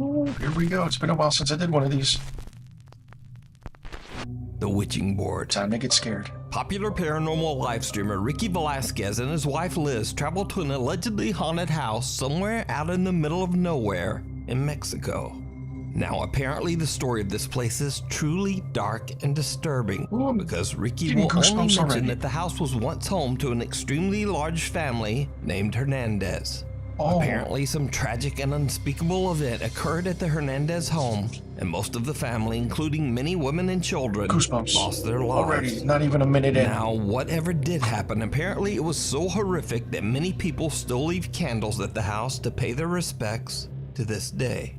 Oh, here we go. It's been a while since I did one of these. The Witching Board. Time to get scared. Popular paranormal live streamer Ricky Velasquez and his wife Liz traveled to an allegedly haunted house somewhere out in the middle of nowhere in Mexico. Now, apparently the story of this place is truly dark and disturbing because Ricky will only mention that the house was once home to an extremely large family named Hernandez. Apparently, some tragic and unspeakable event occurred at the Hernandez home, and most of the family, including many women and children, lost their lives. Already, not even a minute in. Now, whatever did happen, apparently it was so horrific that many people still leave candles at the house to pay their respects to this day.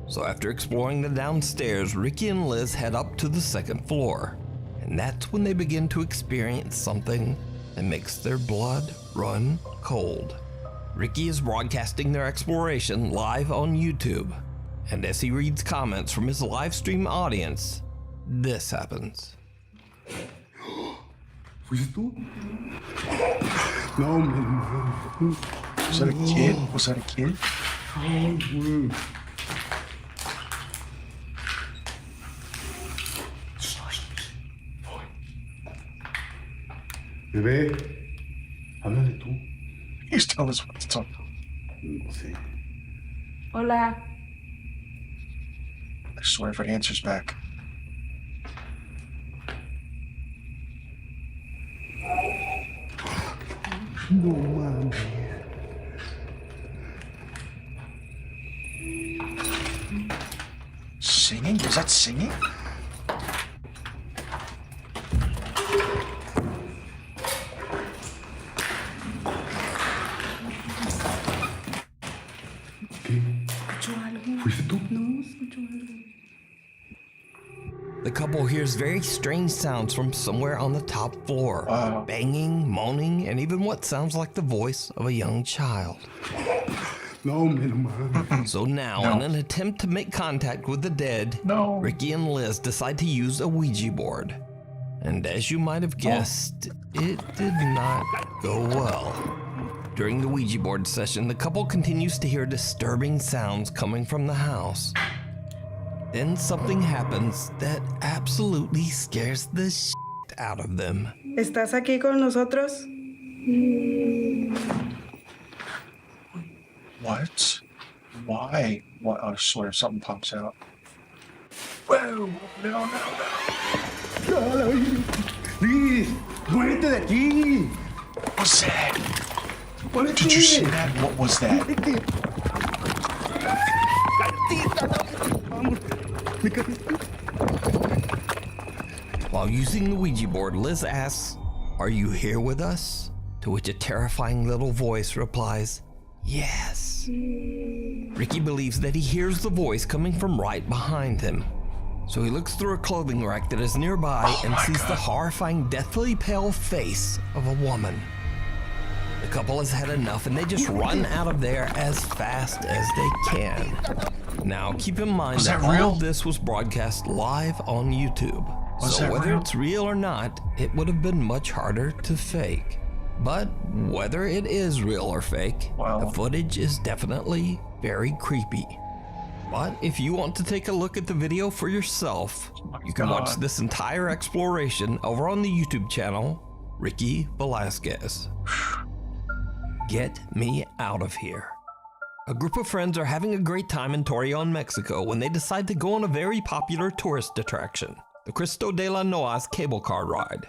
So after exploring the downstairs, Ricky and Liz head up to the second floor, and that's when they begin to experience something that makes their blood run cold. Ricky is broadcasting their exploration live on YouTube, and as he reads comments from his live stream audience, this happens. ¿Fuiste tú? No, man. Was that a kid? Was that a kid? Bebé, háblale tú. He's telling us what to talk. No sé. Hola. I swear if it answers back. No mames. Singing? Is that singing? The couple hears very strange sounds from somewhere on the top floor. Banging, moaning, and even what sounds like the voice of a young child. No, man. So now, in an attempt to make contact with the dead, Ricky and Liz decide to use a Ouija board. And as you might have guessed, it did not go well. During the Ouija board session, the couple continues to hear disturbing sounds coming from the house. Then something happens that absolutely scares the shit out of them. ¿Estás aquí con nosotros? What? Why? What? I swear something pops out. Whoa! No. Liz, muérete de aquí. What's that? What? Did you see that? What was that? While using the Ouija board, Liz asks, "Are you here with us?" To which a terrifying little voice replies, "Yes." Ricky believes that he hears the voice coming from right behind him. So he looks through a clothing rack that is nearby and sees the horrifying, deathly pale face of a woman. The couple has had enough and they just run out of there as fast as they can. Now, keep in mind that all of this was broadcast live on YouTube. So whether it's real or not, it would have been much harder to fake. But whether it is real or fake, the footage is definitely very creepy. But if you want to take a look at the video for yourself, you can watch this entire exploration over on the YouTube channel, Ricky Velasquez. Get me out of here. A group of friends are having a great time in Torreon, Mexico when they decide to go on a very popular tourist attraction, the Cristo de la Noa's cable car ride.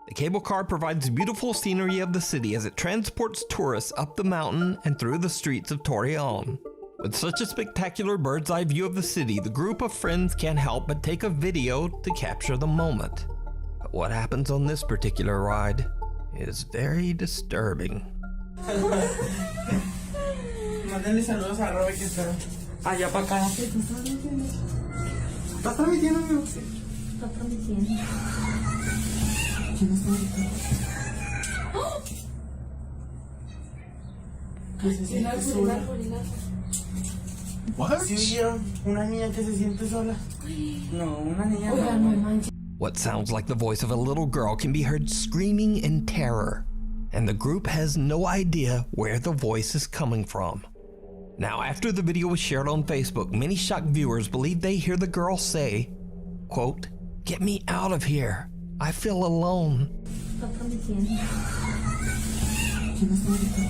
The cable car provides beautiful scenery of the city as it transports tourists up the mountain and through the streets of Torreon. With such a spectacular bird's eye view of the city, the group of friends can't help but take a video to capture the moment. But what happens on this particular ride is very disturbing. Mándale saludos a Robert que está allá para acá. ¿Estás transmitiendo, amigo? Sí. Está transmitiendo. ¿Quién está gritando? Que se siente sola. What? Sí, una niña que se siente sola. No, una niña. What sounds like the voice of a little girl can be heard screaming in terror, and the group has no idea where the voice is coming from. Now, after the video was shared on Facebook, many shocked viewers believe they hear the girl say, quote, "Get me out of here. I feel alone." Stop from the scene. Can I stay with you?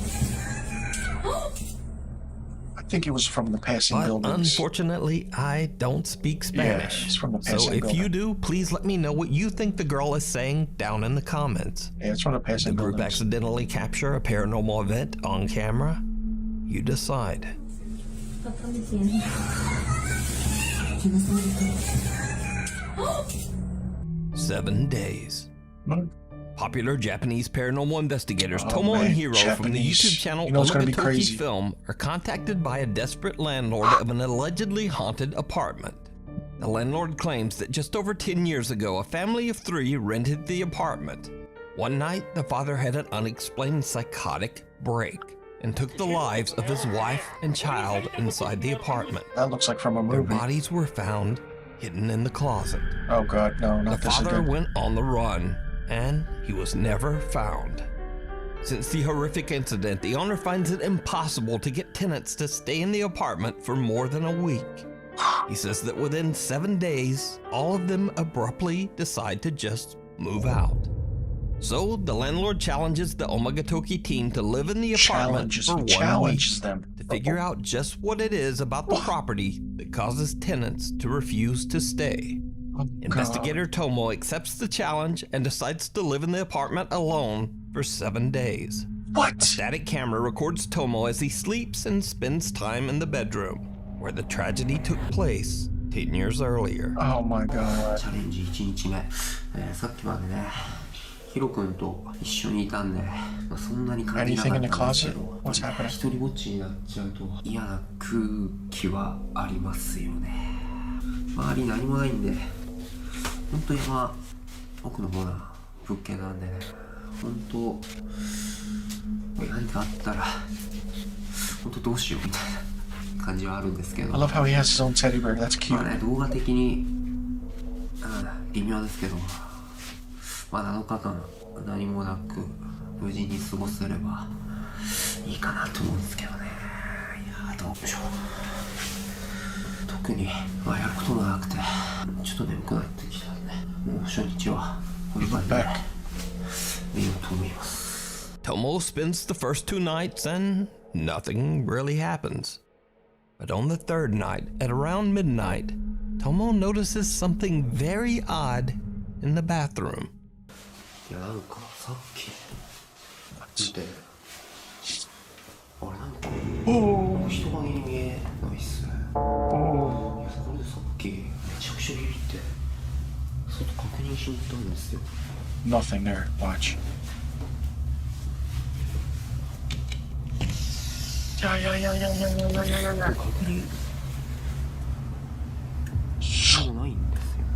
I think it was from the passing But buildings. unfortunately, I don't speak Spanish. Yeah, it's from the so passing if you building. do, please let me know what you think the girl is saying down in the comments. Yeah, it's from the Did passing the group buildings. accidentally capture a paranormal event on camera? You decide. Stop from the scene. Can I stay with you? 7 days. Hmm. Popular Japanese paranormal investigators Oh, Tomo man, and Hiro from the Japanese. YouTube channel You know it's gonna be Omagatoki crazy. Film are contacted by a desperate landlord of an allegedly haunted apartment. The landlord claims that just over 10 years ago, a family of 3 rented the apartment. One night, the father had an unexplained psychotic break and took the lives of his wife and child inside the apartment. That looks like from a Their movie. bodies were found hidden in the closet. Oh god, no, The not this father again. went on the run, and he was never found. Since the horrific incident, the owner finds it impossible to get tenants to stay in the apartment for more than a week. He says that within 7 days, all of them abruptly decide to just move out. So the landlord challenges the Omagatoki team to live in the apartment Challenges, for he 1 challenges week them. to figure out just what it is about the property that causes tenants to refuse to stay. Oh, Investigator Tomo accepts the challenge and decides to live in the apartment alone for 7 days. God. What? Static camera records Tomo as he sleeps and spends time in the bedroom, where the tragedy took place 10 years earlier. Oh my god. チャレンジ1日目、さっきまでねヒロ君と一緒にいたんで、そんなに感じなか Anything っ in the たんですけ closet? ど What's happening? 一人ぼっちになっちゃうと嫌な空気はありますよね。周り何もないんでほんと山奥の方な物件なんでね、ほんと何かあったらほんとどうしようみたいな感じはあるんですけど、 I love how he has his own teddy bear. That's ま cute. あね、動画的に、微妙ですけど、まあ7日間何もなく無事に過ごせればいいかなと思うんですけどね。いやーどうでしょう。特に、まあ、やることもなくてちょっと眠くなってきたんで、もう初日はこういう感じで寝ようと思います。 Tomo spends the first 2 nights and nothing really happens. But on the 3rd night, at around midnight, Tomo notices something very odd in the bathroom. いやなんかさっき見てあれなんか人影に見えないっすね。いやこれでさっきめちゃくちゃビビって外確認しに行ったんですよ。 Nothing there. Watch. Yeah. 確認もないんですよね。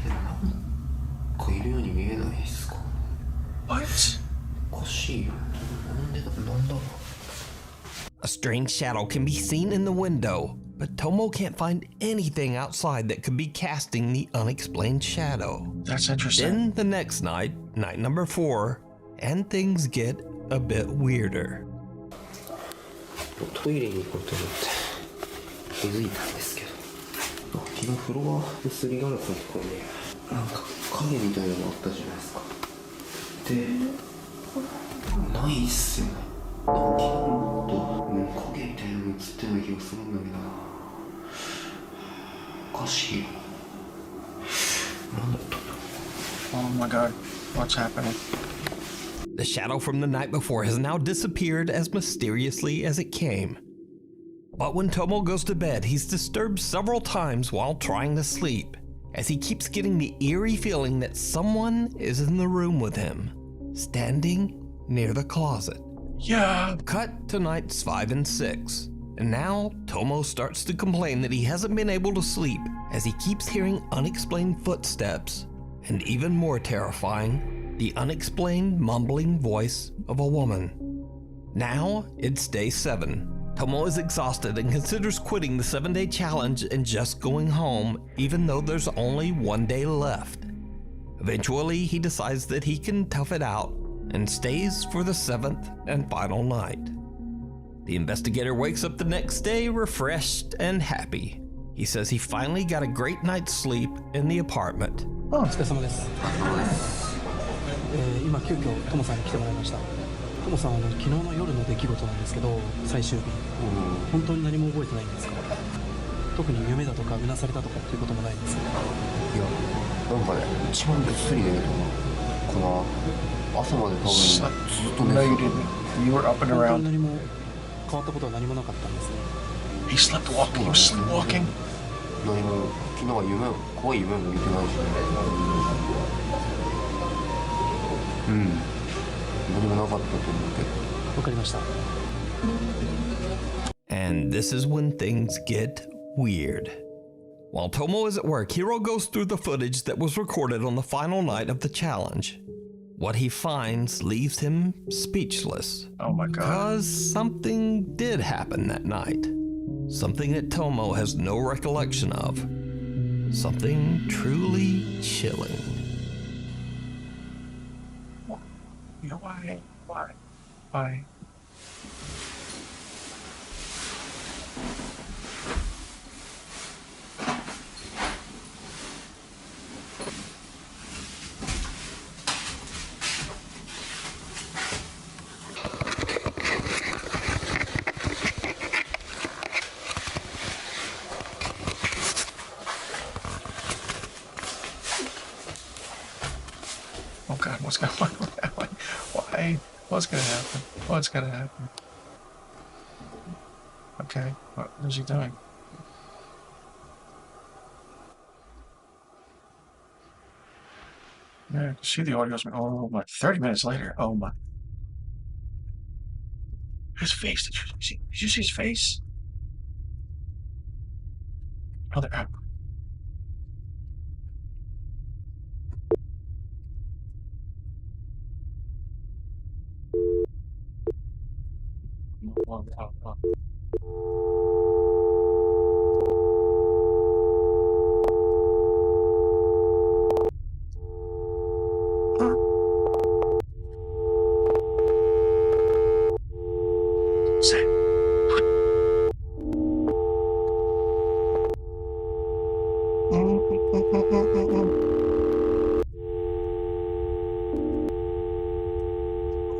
なんかいるように見えないっすか。 What? おかしいよ。なんだろう。 A strange shadow can be seen in the window, but Tomo can't find anything outside that could be casting the unexplained shadow. That's interesting. Then the next night, night number 4, and things get a bit weirder. トイレに行こうと思って気づいたんですけど、昨日フロアのすりガラスのところになんか影みたいなのあったじゃないですか。で、ないっすよね。なんか昨日もっと影みたいなの映ってない気がするんだけどな。おかしいよな。なんだったんだろう。 Oh my god. What's happening? The shadow from the night before has now disappeared as mysteriously as it came. But when Tomo goes to bed, he's disturbed several times while trying to sleep, as he keeps getting the eerie feeling that someone is in the room with him, standing near the closet. Yeah. Cut to nights 5 and 6, and now Tomo starts to complain that he hasn't been able to sleep as he keeps hearing unexplained footsteps, and even more terrifying, the unexplained mumbling voice of a woman. Now it's day 7. Tomo is exhausted and considers quitting the 7-day challenge and just going home, even though there's only 1 day left. Eventually, he decides that he can tough it out and stays for the 7th and final night. The investigator wakes up the next day refreshed and happy. He says he finally got a great night's sleep in the apartment. お疲れ様です。今急遽トモさんに来てもらいました。トモさん昨日の夜の出来事なんですけど、最終日、本当に何も覚えてないんですか？特に夢だとかうなされたとかっていうこともないんですか？いや、なんかね、一番ぐっすり寝れたかな。朝まで多分ずっと寝て No, た。 you didn't. You were up and 本当に around. 何も変わったことは何もなかったんですね。 He slept walking. He was sleepwalking. 何も昨日は怖い夢も見てないしね。何もなかったと思うけど。わかりました。 And this is when things get weird. While Tomo is at work, Hiro goes through the footage that was recorded on the final night of the challenge. What he finds leaves him speechless. Oh my god. Because something did happen that night. Something that Tomo has no recollection of. Something truly chilling. You know why? Oh god, what's going on? Why? What's gonna happen? What's gonna happen? Okay, what is he doing? Yeah, I can see the audio's been, oh my, 30 minutes later. Oh my. His face, did you see his face? Oh, there.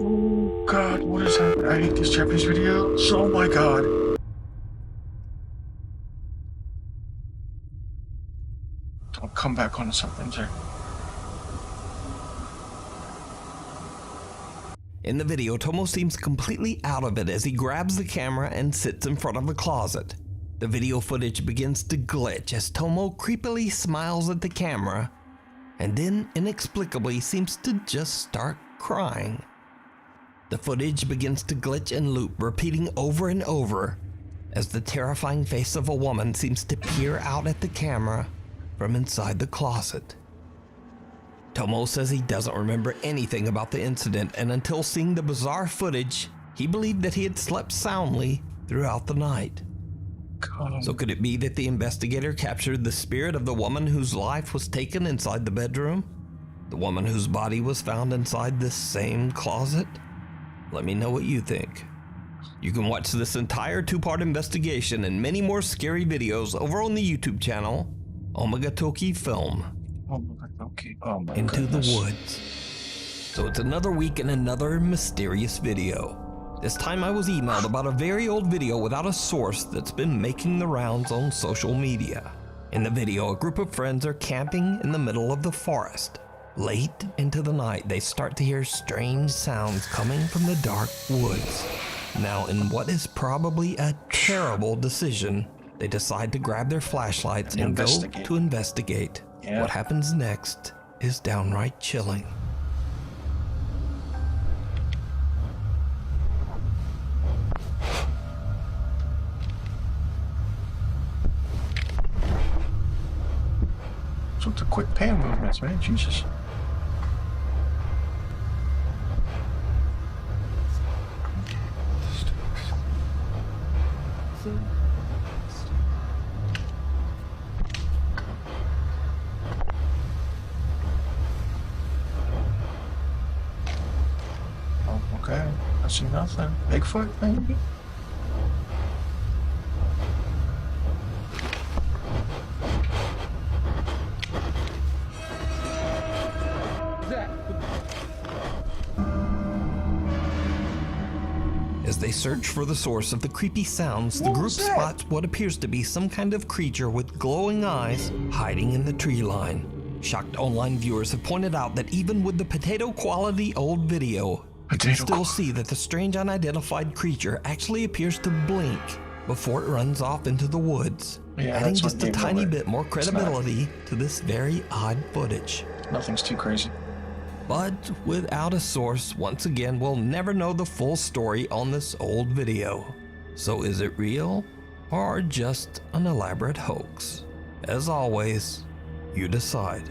Oh god, what is happening? I hate these Japanese videos. Oh my god. Don't come back onto something, sir. In the video, Tomo seems completely out of it as he grabs the camera and sits in front of the closet. The video footage begins to glitch as Tomo creepily smiles at the camera and then inexplicably seems to just start crying. The footage begins to glitch and loop, repeating over and over as the terrifying face of a woman seems to peer out at the camera from inside the closet. Tomo says he doesn't remember anything about the incident, and until seeing the bizarre footage, he believed that he had slept soundly throughout the night. God. So could it be that the investigator captured the spirit of the woman whose life was taken inside the bedroom? The woman whose body was found inside this same closet? Let me know what you think. You can watch this entire 2-part investigation and many more scary videos over on the YouTube channel, Omega Toki Film. Oh my god, okay. Oh my Into goodness. the woods. So it's another week and another mysterious video. This time I was emailed about a very old video without a source that's been making the rounds on social media. In the video, a group of friends are camping in the middle of the forest. Late into the night, they start to hear strange sounds coming from the dark woods. Now, in what is probably a terrible decision, they decide to grab their flashlights and go to investigate. Yeah. What happens next is downright chilling. So the quick pan movements, man. Jesus. See nothing. Bigfoot, maybe? As they search for the source of the creepy sounds, the group spots what appears to be some kind of creature with glowing eyes hiding in the tree line. Shocked online viewers have pointed out that even with the potato quality old video, you can still see that the strange unidentified creature actually appears to blink before it runs off into the woods, adding just a tiny bit more credibility to this very odd footage. Nothing's too crazy. But without a source, once again, we'll never know the full story on this old video. So is it real or just an elaborate hoax? As always, you decide.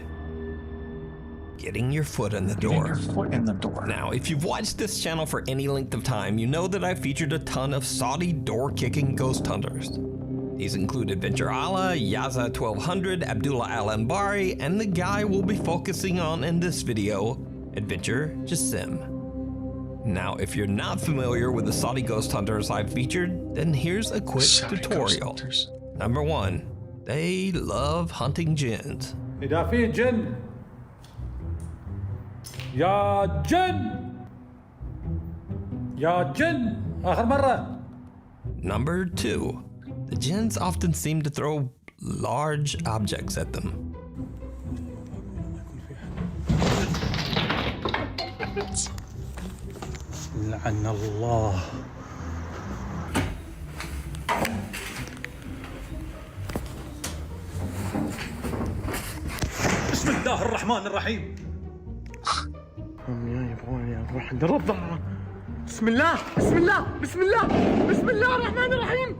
Getting your foot in the door. Getting your foot in the door. Now, if you've watched this channel for any length of time, you know that I've featured a ton of Saudi door-kicking ghost hunters. These include Adventure Allah, Yaza 1200, Abdullah Al-Anbari, and the guy we'll be focusing on in this video, Adventure Jassim. Now, if you're not familiar with the Saudi ghost hunters I've featured, then here's a quick tutorial. Number 1, they love hunting jinns. إذا في جن يا جن يا جن آخر مرة. Number 2, the jinns often seem to throw large objects at them. لعن الله. بسم الله الرحمن الرحيم. يا يبغوني اروح عند الرضع. بسم الله بسم الله بسم الله بسم الله الرحمن الرحيم.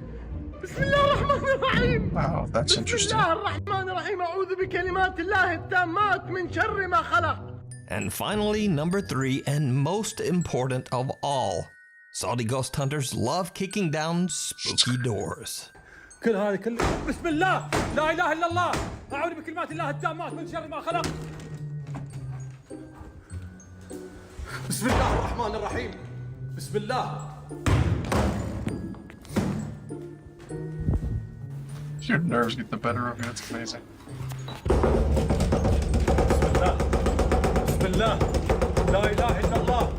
بسم الله الرحمن الرحيم. Wow, that's بسم interesting. الله الرحمن الرحيم. أعوذ بكلمات الله التامات من شر ما خلق. And finally, number 3, and most important of all, Saudi ghost hunters love kicking down spooky doors. كل هذه كله بسم الله لا إله إلا الله أعوذ بكلمات الله التامات من شر ما خلق. بسم الله الرحمن الرحيم. بسم الله. Your nerves get the better of you. It's amazing. بسم الله بسم الله لا إله إلا الله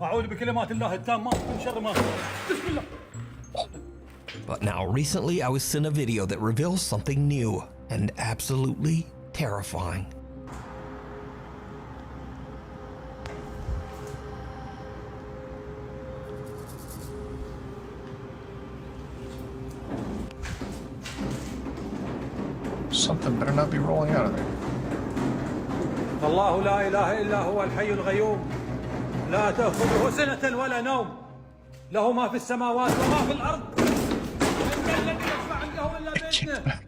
أعوذ بكلمات الله التامات من شر ما خلق. بسم الله. But now, recently I was sent a video that reveals something new and absolutely terrifying. Something better not be rolling out of there. الله لا إله إلا هو الحي الغيوم لا تأخذه سنة ولا نوم له ما في السماوات وما في الأرض من الذي يشفع عنده إلا بإذنه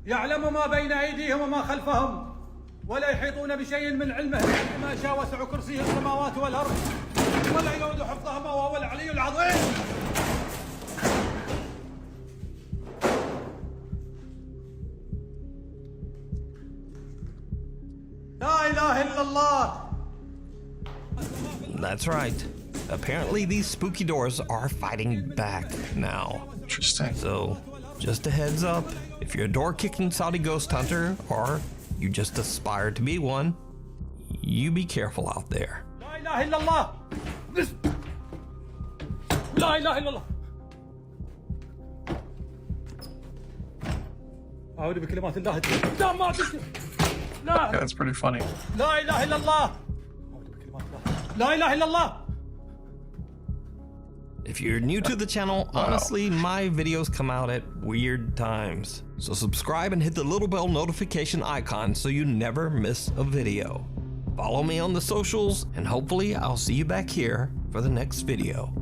يعلم ما بين أيديهم وما خلفهم ولا يحيطون بشيء من علمه إلا بما شاء وسع كرسيه السماوات والأرض ولا يؤود حفظهما وهو العلي العظيم. لا إله إلا الله. That's right. Apparently these spooky doors are fighting back now. Interesting. So, just a heads up, if you're a door-kicking Saudi ghost hunter, or you just aspire to be one, you be careful out there. لا إله إلا الله. لا إله إلا الله. أعوذ بكلمات الله التامات. لا. Yeah, that's pretty funny. لا إله إلا الله. أعوذ بكلمات الله. لا إله إلا الله. If you're new to the channel, honestly, my videos come out at weird times. So subscribe and hit the little bell notification icon so you never miss a video. Follow me on the socials, and hopefully I'll see you back here for the next video.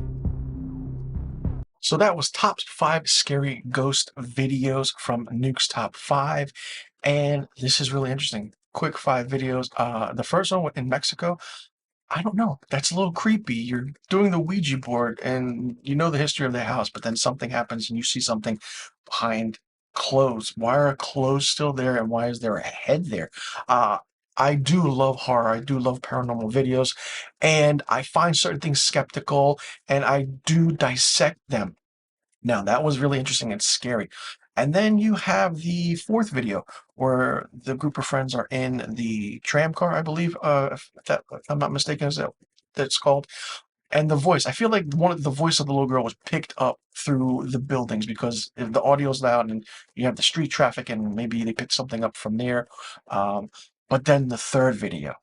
So that was top 5 scary ghost videos from Nuke's Top 5. And this is really interesting. Quick 5 videos. The first one in Mexico, I don't know. That's a little creepy. You're doing the Ouija board and you know the history of the house, but then something happens and you see something behind clothes. Why are clothes still there and why is there a head there? I do love horror. I do love paranormal videos, and I find certain things skeptical, and I do dissect them. Now, that was really interesting and scary. And then you have the fourth video where the group of friends are in the tram car, I believe, if I'm not mistaken, is that that's called? And the voice, I feel like one of the voice of the little girl was picked up through the buildings because if the audio's loud and you have the street traffic and maybe they picked something up from there. Um, but then the third video,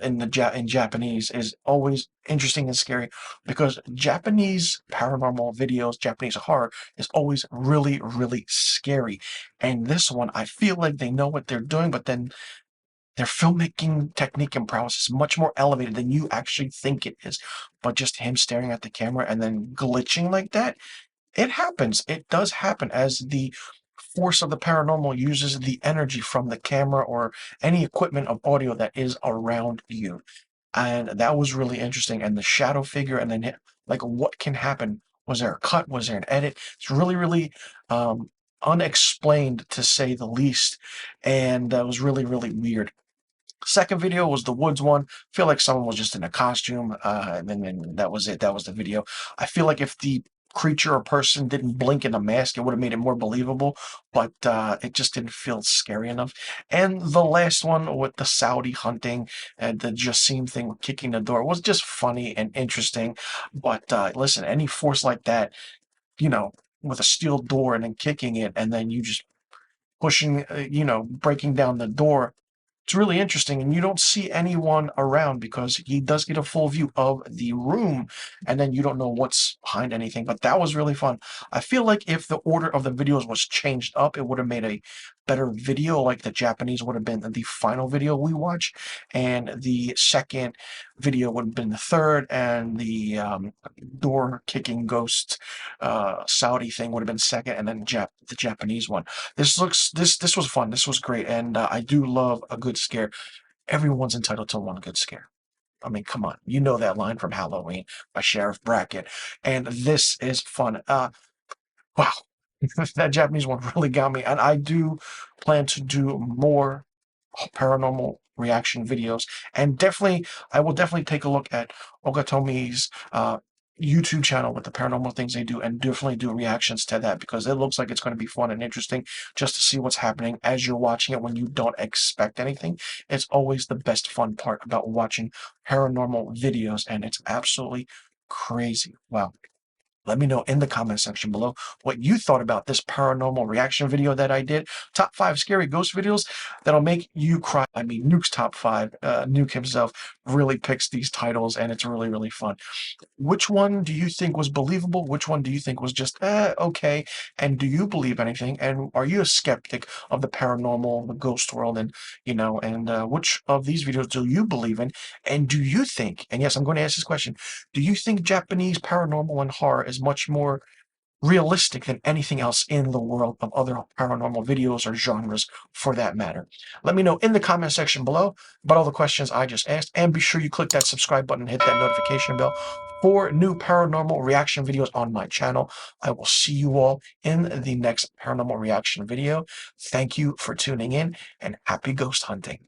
in in Japanese is always interesting and scary because Japanese paranormal videos, Japanese horror is always really, really scary. And this one, I feel like they know what they're doing, but then their filmmaking technique and prowess is much more elevated than you actually think it is. But just him staring at the camera and then glitching like that, it happens. It does happen as the force of the paranormal uses the energy from the camera or any equipment of audio that is around you. And that was really interesting. And the shadow figure, and then like what can happen? Was there a cut? Was there an edit? It's really, really unexplained to say the least. And that was really, really weird. Second video was the woods one. Feel like someone was just in a costume, and then that was it. That was the video. I feel like if the creature or person didn't blink in a mask, it would have made it more believable, but it just didn't feel scary enough. And the last one with the Saudi hunting and the Jassim thing with kicking the door was just funny and interesting. But listen, any force like that, with a steel door and then kicking it, and then you just pushing, breaking down the door, it's really interesting, and you don't see anyone around because he does get a full view of the room, and then you don't know what's behind anything. But that was really fun. I feel like if the order of the videos was changed up, it would have made a better video. Like the Japanese would have been the final video we watch, and the second video would have been the third, and the door kicking ghost Saudi thing would have been second, and then the Japanese one. This was fun. This was great, and I do love a good scare. Everyone's entitled to one good scare. I mean, come on, you know that line from Halloween by Sheriff Brackett, and this is fun. Wow, that Japanese one really got me, and I do plan to do more paranormal reaction videos, and I will definitely take a look at Ogatomi's YouTube channel with the paranormal things they do, and definitely do reactions to that because it looks like it's going to be fun and interesting just to see what's happening as you're watching it when you don't expect anything. It's always the best fun part about watching paranormal videos, and it's absolutely crazy. Wow. Let me know in the comment section below what you thought about this paranormal reaction video that I did. Top 5 scary ghost videos that'll make you cry. I mean, Nuke's top 5. Nuke himself really picks these titles, and it's really, really fun. Which one do you think was believable? Which one do you think was just okay? And do you believe anything? And are you a skeptic of the paranormal, the ghost world, and which of these videos do you believe in? And do you think? And yes, I'm going to ask this question: do you think Japanese paranormal and horror is much more realistic than anything else in the world of other paranormal videos or genres for that matter? Let me know in the comment section below about all the questions I just asked, and be sure you click that subscribe button and hit that notification bell for new paranormal reaction videos on my channel. I will see you all in the next paranormal reaction video. Thank you for tuning in, and happy ghost hunting.